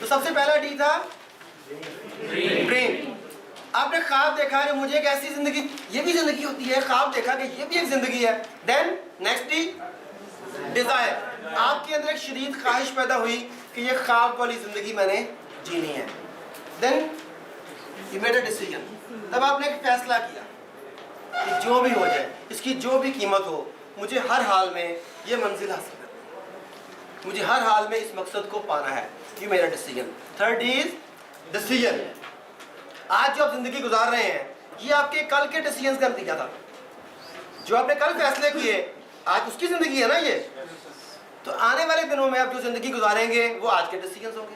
تو سب سے پہلا ڈی تھا ڈریم. آپ نے خواب دیکھا کہ مجھے ایک ایسی زندگی, یہ بھی زندگی ہوتی ہے, خواب دیکھا کہ یہ بھی ایک زندگی ہے. Then next the desire. آپ کے اندر ایک شدید خواہش پیدا ہوئی کہ یہ خواب والی زندگی میں نے جینی ہے. Then you made a decision. تب آپ نے ایک فیصلہ کیا کہ جو بھی ہو جائے, اس کی جو بھی قیمت ہو, مجھے ہر حال میں یہ منزل حاصل کرنی ہے, مجھے ہر حال میں اس مقصد کو پانا ہے. You made a decision. Third is decision. آج جو آپ زندگی گزار رہے ہیں یہ آپ کے کل کے ڈیسیژنز کا نتیجہ تھا. جو آپ نے کل فیصلے کیے آج اس کی زندگی ہے نا یہ. تو آنے والے دنوں میں آپ جو زندگی گزاریں گے وہ آج کے ڈیسیژنز ہوں گے.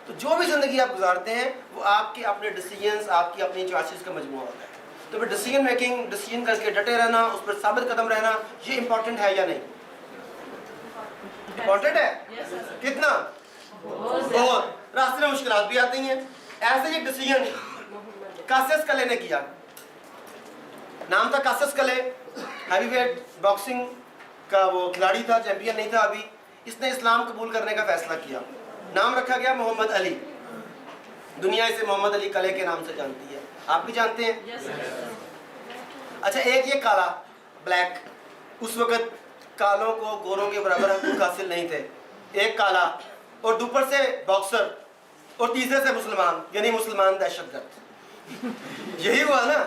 تو جو بھی زندگی آپ گزارتے ہیں وہ آپ کے اپنے ڈیسیژنز, آپ کی اپنی چوائسز کا مجموعہ ہوتا ہے. تو پھر ڈیسیژن میکنگ, ڈیسیژن کر کے ڈٹے رہنا, اس پر ثابت قدم رہنا, یہ امپورٹنٹ ہے یا نہیں؟ امپورٹنٹ ہے. کتنا؟ بہت. راستے میں مشکلات بھی آتی ہیں. ایسے ایک ڈیسیژن کاسیس کلے نے کیا. نام تھا کاسیس کلے, ہیوی ویٹ باکسنگ کا وہ کھلاڑی تھا, چیمپئن نہیں تھا ابھی. اس نے اسلام قبول کرنے کا فیصلہ کیا. نام رکھا گیا محمد علی. دنیا اسے محمد علی کلے کے نام سے جانتی ہے. آپ بھی جانتے ہیں. اچھا, ایک یہ کالا, بلیک. اس وقت کالوں کو گوروں کے برابر حقوق حاصل نہیں تھے. ایک کالا اور دوپر سے باکسر اور تیسرے سے مسلمان, یعنی مسلمان دہشت گرد. یہی ہوا نا.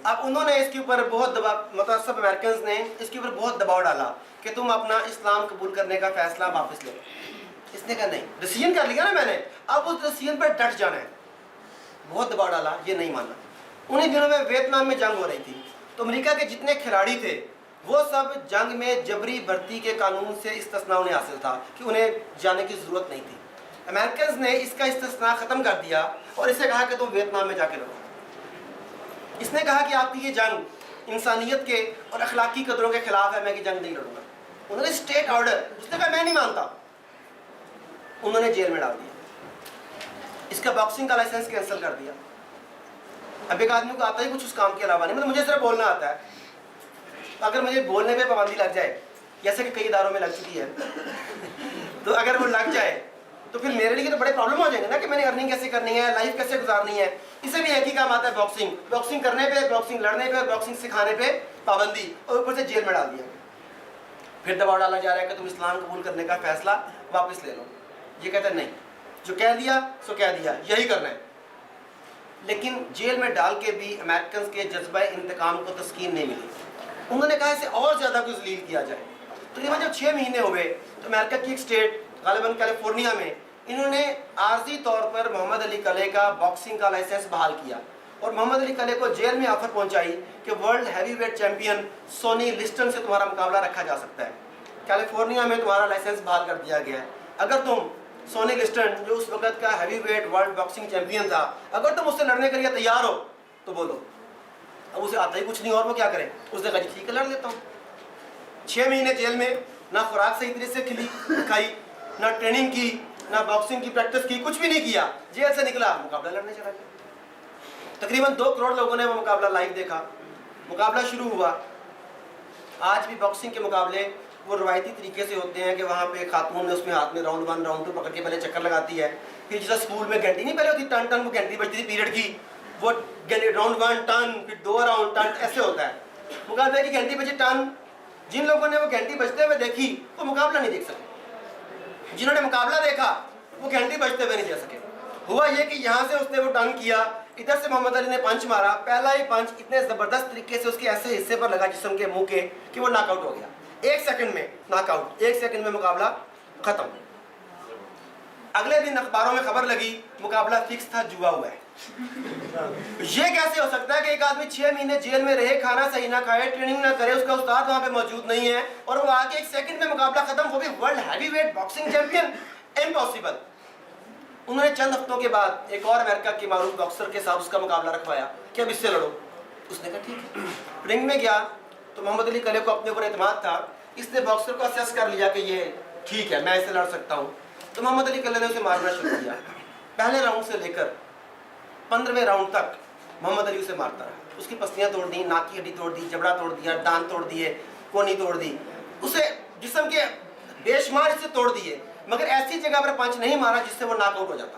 اب انہوں نے اس کے اوپر بہت دباؤ, مطلب سب امریکنز نے اس کے اوپر بہت دباؤ ڈالا کہ تم اپنا اسلام قبول کرنے کا فیصلہ واپس لو. اس نے کہا نہیں, ڈیسیژن کر لیا نا میں نے, اب اس ڈیسیژن پر ڈٹ جانا ہے. بہت دباؤ ڈالا, یہ نہیں مانا. انہی دنوں میں ویتنام میں جنگ ہو رہی تھی. تو امریکہ کے جتنے کھلاڑی تھے وہ سب جنگ میں جبری بھرتی کے قانون سے استثناء انہیں حاصل تھا کہ انہیں جانے کی ضرورت نہیں تھی. امریکنز نے اس کا استثناء ختم کر دیا اور اسے کہا کہ تم ویتنام میں جا کے لڑو. اس نے کہا کہ آپ کی یہ جنگ انسانیت کے اور اخلاقی قدروں کے خلاف ہے, میں یہ جنگ نہیں لڑوں گا. انہوں نے اسٹیٹ آرڈر, اس نے کہا میں نہیں مانتا. انہوں نے جیل میں ڈال دیا. اس کا باکسنگ کا لائسنس کینسل کر دیا. اب ایک آدمی کو آتا ہی کچھ اس کام کے علاوہ نہیں, مطلب مجھے صرف بولنا آتا ہے. اگر مجھے بولنے پہ پابندی لگ جائے, جیسے کہ کئی اداروں میں لگ چکی ہے, تو اگر وہ لگ جائے تو پھر میرے لیے تو بڑے پرابلم ہو جائیں گے نا کہ میں نے ارننگ کیسے کرنی ہے, لائف کیسے گزارنی ہے. اسے بھی ایک ہی کام آتا ہے, باکسنگ. باکسنگ کرنے پہ, باکسنگ لڑنے پہ, باکسنگ سکھانے پہ پابندی, اور اوپر سے جیل میں ڈال دیا. پھر دباؤ ڈالا جا رہا ہے کہ تم اسلام قبول کرنے کا فیصلہ واپس لے لو. یہ کہتا ہے نہیں, جو کہہ دیا سو کہہ دیا, یہی کرنا ہے. لیکن جیل میں ڈال کے بھی امریکنز کے جذبہ انتقام کو تسکین نہیں ملی. انہوں نے کہا اسے اور زیادہ کوئی ذلیل کیا جائے. تقریباً جب 6 مہینے ہوئے تو امریکہ کی ایک اسٹیٹ, غالباً کیلیفورنیا میں, انہوں نے عارضی طور پر محمد علی کلے کا باکسنگ کا لائسنس بحال کیا اور محمد علی کلے کو جیل میں آفر پہنچائی کہ ورلڈ ہیوی ویٹ چیمپئن سونی لسٹن سے تمہارا مقابلہ رکھا جا سکتا ہے. کیلیفورنیا میں تمہارا لائسنس بحال کر دیا گیا ہے. اگر تم سونی لسٹن, جو اس وقت کا heavyweight world boxing champion تھا, اگر تم اس سے لڑنے کے لیے تیار ہو تو بولو. اب اسے آتا ہی کچھ نہیں اور وہ کیا کرے. اس نے کہا ٹھیک ہے لڑ لیتا ہوں. 6 مہینے جیل میں, نہ خوراک صحیح طریقے سے کھائی, نہ ٹریننگ کی, نہ باکسنگ کی پریکٹس کی, کچھ بھی نہیں کیا. جیل سے نکلا, مقابلہ لڑنے چلا گیا. تقریباً 2 کروڑ لوگوں نے وہ مقابلہ لائیو دیکھا. مقابلہ شروع ہوا. آج بھی باکسنگ کے مقابلے وہ روایتی طریقے سے ہوتے ہیں کہ وہاں پہ خاتون نے اس میں ہاتھ میں راؤنڈ 1 راؤنڈ 2 پکڑ کے پہلے چکر لگاتی ہے. پھر جیسا اسکول میں گھنٹی نہیں پہلے ہوتی, ٹن ٹن وہ گھنٹی بجتی تھی پیریڈ کی, وہ راؤنڈ 1 ٹن, پھر 2 راؤنڈ ٹن, ایسے ہوتا ہے. مقابلے کی گھنٹی بجی ٹن. جن لوگوں نے وہ گھنٹی بجتے ہوئے دیکھی وہ مقابلہ نہیں دیکھ سکے. جنہوں نے مقابلہ دیکھا وہ گھنٹی بجتے ہوئے نہیں دے سکے. ہوا یہ کہ یہاں سے اس نے وہ ٹن کیا, ادھر سے محمد علی نے پنچ مارا. پہلا ہی پنچ اتنے زبردست طریقے سے اس کے ایسے حصے پر لگا جسم کے منہ کے کہ وہ ناک آؤٹ ہو گیا. 1 سیکنڈ میں ناک آؤٹ, 1 سیکنڈ میں مقابلہ ختم. اگلے دن اخباروں میں خبر لگی مقابلہ فکس تھا, جوا ہوا ہے. یہ کیسے ہو سکتا ہے کہ ایک آدمی 6 مہینے جیل میں رہے, کھانا صحیح نہ کھائے, ٹریننگ نہ کرے, اس کا استاد وہاں پہ موجود نہیں ہے, اور وہ آگے 1 سیکنڈ میں مقابلہ ختم, وہ بھی world heavyweight boxing champion. Impossible. انہوں نے چند ہفتوں کے بعد ایک اور امریکہ کے معروف باکسر کے ساتھ اس کا مقابلہ رکھوایا کہ اب اس سے لڑو. اس نے کہا ٹھیک ہے. رنگ میں گیا تو محمد علی کلے کو اپنے اوپر اعتماد تھا. اس نے باکسر کو اسیس کر لیا کہ یہ ٹھیک ہے, میں اسے لڑ سکتا ہوں. تو محمد علی کلے نے اسے مارنا شروع کیا. پہلے راؤنڈ سے لے کر 15ویں راؤنڈ تک محمد علی اسے مارتا رہا. اس کی پسلیاں توڑ دی, ناک کی ہڈی توڑ دی, جبڑا توڑ دیا, دان توڑ دیے, کونی توڑ دی, اسے جسم کے بے شمار اسے توڑ دیے, مگر ایسی جگہ پر پنچ نہیں مارا جس سے وہ ناک آؤٹ ہو جاتا.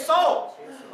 100,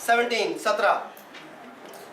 17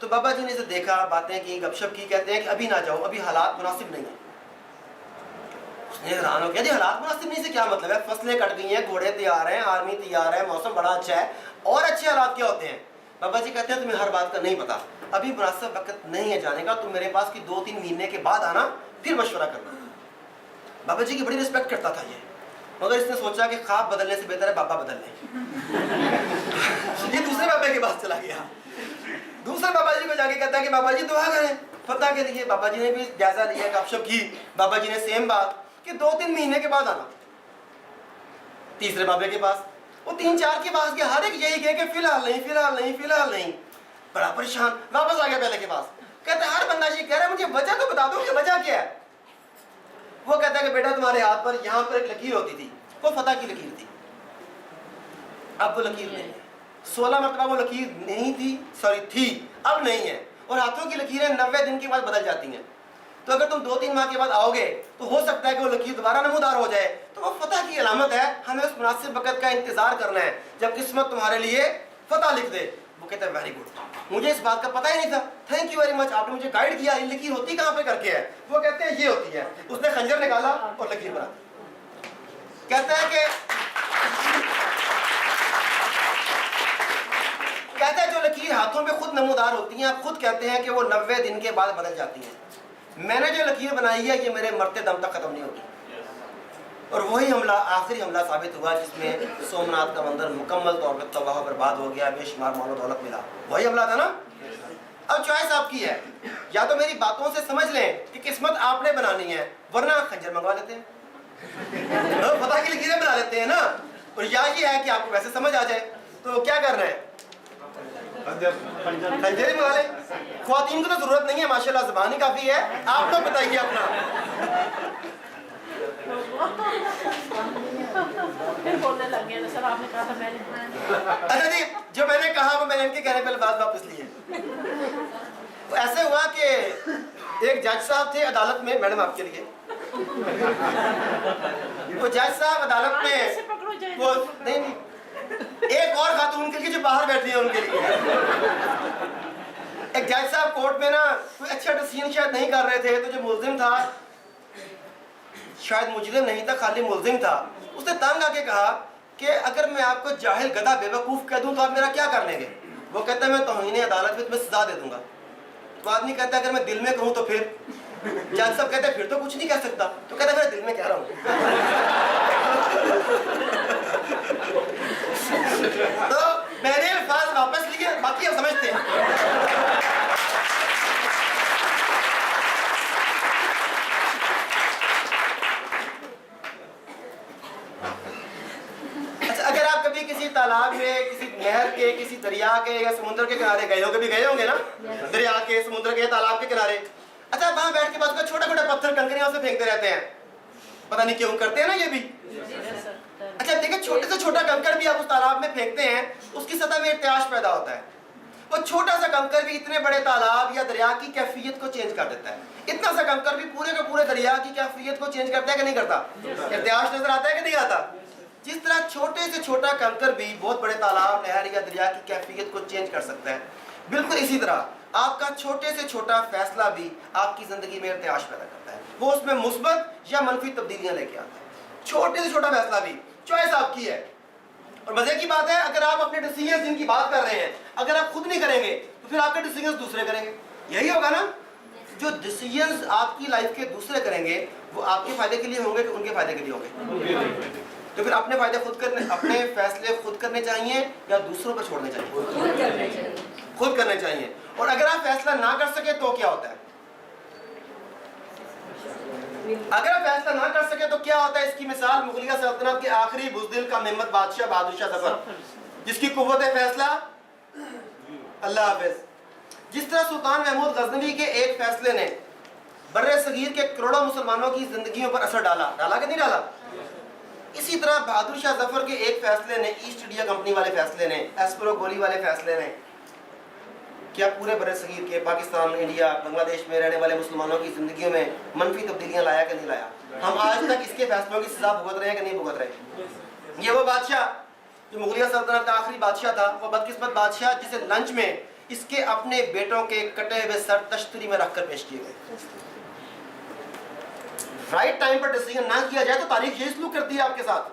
تو بابا جی نے اسے دیکھا, باتیں کی, گپ شپ کی, کہتے ہیں کہ ابھی نہ جاؤ, ابھی حالات مناسب نہیں ہیں. اس نے حیران ہو گیا, جی حالات مناسب نہیں سے کیا مطلب ہے؟ فصلیں کٹ گئی ہیں, گھوڑے تیار ہیں, آرمی تیار ہے, موسم بڑا اچھا ہے, اور اچھے حالات کیا ہوتے ہیں؟ بابا جی کہتے ہیں تمہیں ہر بات کا نہیں پتا, ابھی مناسب وقت نہیں ہے جانے کا, تم میرے پاس کی 2-3 مہینے کے بعد آنا, پھر مشورہ کرنا. بابا جی کی بڑی رسپیکٹ کرتا تھا یہ, مگر اس نے سوچا کہ خواب بدلنے سے بہتر ہے بابا بدل لیں. یہ دوسرے بابا کے پاس چلا گیا, دوسرے بابا جی کو جا کے کہتا ہے کہ بابا جی دعا کریں فتح کے لیے. بابا جی نے بھی جائزہ لیا, گپ شپ کی. بابا جی نے سیم بات کہ 2-3 مہینے کے بعد آنا. تیسرے بابے کے پاس, وہ 3-4 کے پاس گیا, ہر ایک یہی کہے کہ فی الحال نہیں, فی الحال نہیں, فی الحال نہیں. بڑا پریشان, واپس آ گیا پہلے کے پاس. کہتا ہے ہر بندہ یہ کہہ رہا ہے, مجھے وجہ تو بتا دو کہ وجہ کیا ہے. وہ کہتا ہے کہ بیٹا تمہارے ہاتھ پر یہاں پر ایک لکیر ہوتی تھی, وہ فتح کی لکیر تھی, اب وہ لکیر نہیں ہے. 16 مرتبہ وہ لکیر نہیں تھی, سوری تھی, اب نہیں ہے. اور ہاتھوں کی لکیریں 90 دن کے بعد بدل جاتی ہیں. تو اگر تم 2-3 ماہ کے بعد آؤ گے تو ہو سکتا ہے کہ وہ لکیر دوبارہ نمودار ہو جائے. تو وہ فتح کی علامت ہے, ہمیں اس مناسب وقت کا انتظار کرنا ہے جب قسمت تمہارے لیے فتح لکھ دے. وہ کہتا ہے ویری گڈ, مجھے اس بات کا پتہ ہی نہیں تھا, تھینک یو ویری مچ, آپ نے مجھے گائیڈ کیا. یہ لکیر ہوتی کہاں پہ کر کے ہے؟ وہ کہتے ہیں یہ ہوتی ہے. اس نے خنجر نکالا اور لکیر بنا. کہتا ہے جو لکیر ہاتھوں میں خود نمودار ہوتی ہیں, آپ خود کہتے ہیں کہ وہ 90 دن کے بعد بدل جاتی ہیں. میں نے جو لکیر بنائی ہے یہ میرے مرتے دم تک ختم نہیں ہوگی. اور وہی حملہ آخری حملہ ثابت ہوا جس میں سومناتھ کا مندر مکمل طور پر تباہ و برباد ہو گیا, بے شمار مال و دولت ملا. وہی حملہ تھا نا. اب چوائس آپ کی ہے, یا تو میری باتوں سے سمجھ لیں کہ قسمت آپ نے بنانی ہے, ورنہ خنجر منگوا لیتے ہیں, فتح کی لکیریں بنا لیتے ہیں نا. اور یا یہ ہے کہ آپ کو ویسے سمجھ آ جائے, تو کیا کرنا ہے؟ خنجر ہی منگا لیں. خواتین کو تو ضرورت نہیں ہے, ماشاءاللہ زبان ہی کافی ہے. آپ تو بتائیے اپنا. اچھا جی, جو میں نے کہا وہ میں نے ان کے کہنے پہ الفاظ واپس لیے. ایسے ہوا کہ ایک جج صاحب تھے عدالت میں, میڈم آپ کے لیے, وہ جج صاحب عدالت میں, وہ نہیں ایک اور خاتون کے لیے جو باہر بیٹھی ہیں ان کے لیے. ایک جج صاحب کورٹ میں نا کوئی اچھا ڈیسیژن شاید نہیں کر رہے تھے, تو جو ملزم تھا, شاید مجرم نہیں تھا, خالی ملزم تھا, اس نے تنگ آ کے کہا کہ اگر میں آپ کو جاہل گدھا بے وقوف کہہ دوں تو آپ میرا کیا کر لیں گے؟ وہ کہتا ہے میں توہین عدالت میں تمہیں سزا دے دوں گا. تو آدمی کہتا ہے اگر میں دل میں کہوں تو پھر؟ جج صاحب کہتے ہیں پھر تو کچھ نہیں کہہ سکتا. تو کہتا ہے میں دل میں کہہ رہا ہوں. تو میں نے الفاظ واپس لیے, باقی آپ سمجھتے ہیں. اگر آپ کبھی کسی تالاب میں, کسی نہر کے, کسی دریا کے یا سمندر کے کنارے گئے ہو, کبھی گئے ہوں گے نا, دریا کے, سمندر کے, تالاب کے کنارے. اچھا وہاں بیٹھ کے بعد کو چھوٹا چھوٹا پتھر کنکریاں سے پھینکتے رہتے ہیں, پتہ نہیں کیوں کرتے ہیں نا یہ بھی. اچھا دیکھیں, چھوٹے سے چھوٹا کنکر بھی آپ اس تالاب میں پھینکتے ہیں, اس کی سطح میں ارتعاش پیدا ہوتا ہے. وہ چھوٹا سا کنکر بھی اتنے بڑے تالاب یا دریا کی کیفیت کو چینج کر دیتا ہے. اتنا سا کنکر بھی پورے کے پورے دریا کی کیفیت کو چینج کرتا ہے کہ نہیں کرتا؟ ارتعاش نظر آتا ہے کہ نہیں آتا؟ جس طرح چھوٹے سے چھوٹا کنکر بھی بہت بڑے تالاب, نہر یا دریا کی کیفیت کو چینج کر سکتا ہے, بالکل اسی طرح آپ کا چھوٹے سے چھوٹا فیصلہ بھی آپ کی زندگی میں ارتعاش پیدا کرتا ہے. وہ اس میں مثبت یا منفی تبدیلیاں لے کے آتا ہے. چھوٹے سے چھوٹا فیصلہ بھی, چوائس آپ کی ہے. اور مزے کی بات ہے, اگر آپ اپنے ڈیسیژنز جن کی بات کر رہے ہیں, اگر آپ خود نہیں کریں گے تو پھر آپ کے ڈیسیژنز دوسرے کریں گے. یہی ہوگا نا, جو ڈیسیژنز آپ کی لائف کے دوسرے کریں گے وہ آپ کے فائدے کے لیے ہوں گے کہ ان کے فائدے کے لیے ہوں گے؟ تو پھر اپنے فائدے خود کرنے, اپنے فیصلے خود کرنے چاہیے یا دوسروں پر چھوڑنے چاہیے؟ خود کرنے چاہیے. اور اگر آپ فیصلہ نہ کر سکے تو کیا ہوتا ہے؟ اگر آپ فیصلہ نہ کر سکے تو کیا ہوتا ہے؟ اس کی مثال مغلیہ سلطنت کے آخری بزدل کا محمد بادشاہ بہادر شاہ ظفر, جس کی قوت فیصلہ اللہ حافظ. جس طرح سلطان محمود غزنوی کے ایک فیصلے نے بر صغیر کے کروڑوں مسلمانوں کی زندگیوں پر اثر ڈالا کہ نہیں ڈالا, اسی طرح بہادر شاہ ظفر کے ایک فیصلے نے, ایسٹ انڈیا کمپنی والے فیصلے نے, ایسپرو گولی والے فیصلے نے, کیا پورے بر صغیر کے پاکستان, انڈیا, بنگلہ دیش میں رہنے والے مسلمانوں کی زندگیوں میں منفی تبدیلیاں لایا کہ نہیں لایا؟ ہم آج تک اس کے فیصلوں کی سزا بھگت رہے ہیں کہ نہیں بھگت رہے؟ یہ وہ بادشاہ جو مغلیہ سلطنت کا آخری بادشاہ تھا, وہ بدقسمت بادشاہ جسے لنچ میں اس کے اپنے بیٹوں کے کٹے ہوئے سر تشتری میں رکھ کر پیش کیے گئے. رائٹ ٹائم پر ڈیسیژن نہ کیا جائے تو تاریخ یہ سلوک کرتی ہے آپ کے ساتھ.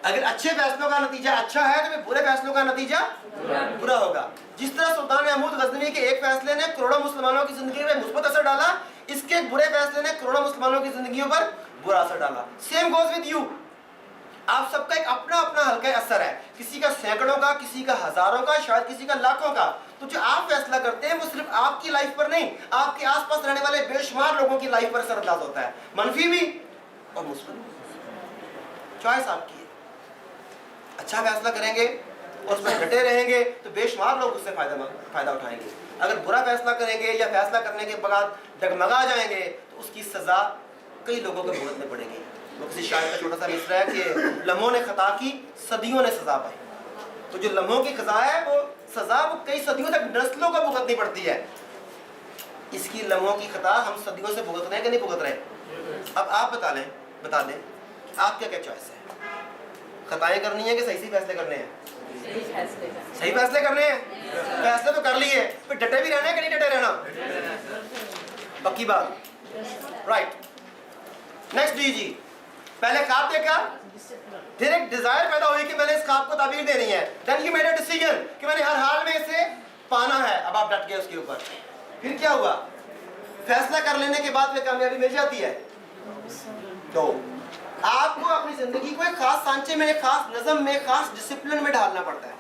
اگر اچھے فیصلوں کا نتیجہ اچھا ہے تو پھر برے فیصلوں کا نتیجہ برا ہوگا. جس طرح سلطان محمود غزنوی کے ایک فیصلے نے کروڑوں مسلمانوں کی زندگی میں مثبت اثر ڈالا, اس کے برے فیصلے نے کروڑوں مسلمانوں کی زندگیوں پر برا اثر ڈالا. Same goes with you. آپ سب کا ایک اپنا اپنا حلقہ اثر ہے, کسی کا سینکڑوں کا, کسی کا ہزاروں کا, شاید کسی کا لاکھوں کا. تو جو آپ فیصلہ کرتے ہیں وہ صرف آپ کی لائف پر نہیں, آپ کے آس پاس رہنے والے بے شمار لوگوں کی لائف پر اثر انداز ہوتا ہے, منفی بھی اور مثبت بھی. چوائس آپ کی ہے. اچھا فیصلہ کریں گے اور اس میں ڈٹے رہیں گے تو بے شمار لوگ اس سے فائدہ اٹھائیں گے. اگر برا فیصلہ کریں گے یا فیصلہ کرنے کے بعد ڈگمگا جائیں گے تو اس کی سزا کئی لوگوں کو بھگتنے پڑے گی. وہ کسی شاعر کا چھوٹا سا مصرع ہے کہ لمحوں نے خطا کی, صدیوں نے سزا پائی. تو جو لمحوں کی خطا ہے وہ سزا وہ کئی صدیوں تک نسلوں کو بھگتنی پڑتی ہے. اس کی لمحوں کی خطا ہم صدیوں سے بھگت رہے ہیں کہ نہیں بھگت رہے؟ اب آپ بتا دیں آپ کیا چوائس ہے؟ خطائیں کرنی ہے کہ صحیح فیصلے کرنے ہیں؟ صحیح فیصلے کرنے ہیں. فیصلے تو کر لیے, پھر ڈٹے بھی رہنا ہے کہ نہیں ڈٹے رہنا؟ پکی بات. رائٹ. نیکسٹ جی پہلے خواب دیکھا, پھر ایک ڈیزائر پیدا ہوئی کہ میں نے اس خواب کو تعبیر دینی ہے. Then you made a decision کہ میں نے ہر حال میں اسے پانا ہے. اب آپ ڈٹ گئے اس کے اوپر. پھر کیا ہوا؟ فیصلہ کر لینے کے بعد میں کامیابی مل جاتی ہے. تو آپ کو اپنی زندگی کو ایک خاص سانچے میں, ایک خاص نظم میں, ایک خاص ڈسپلن میں ڈالنا پڑتا ہے.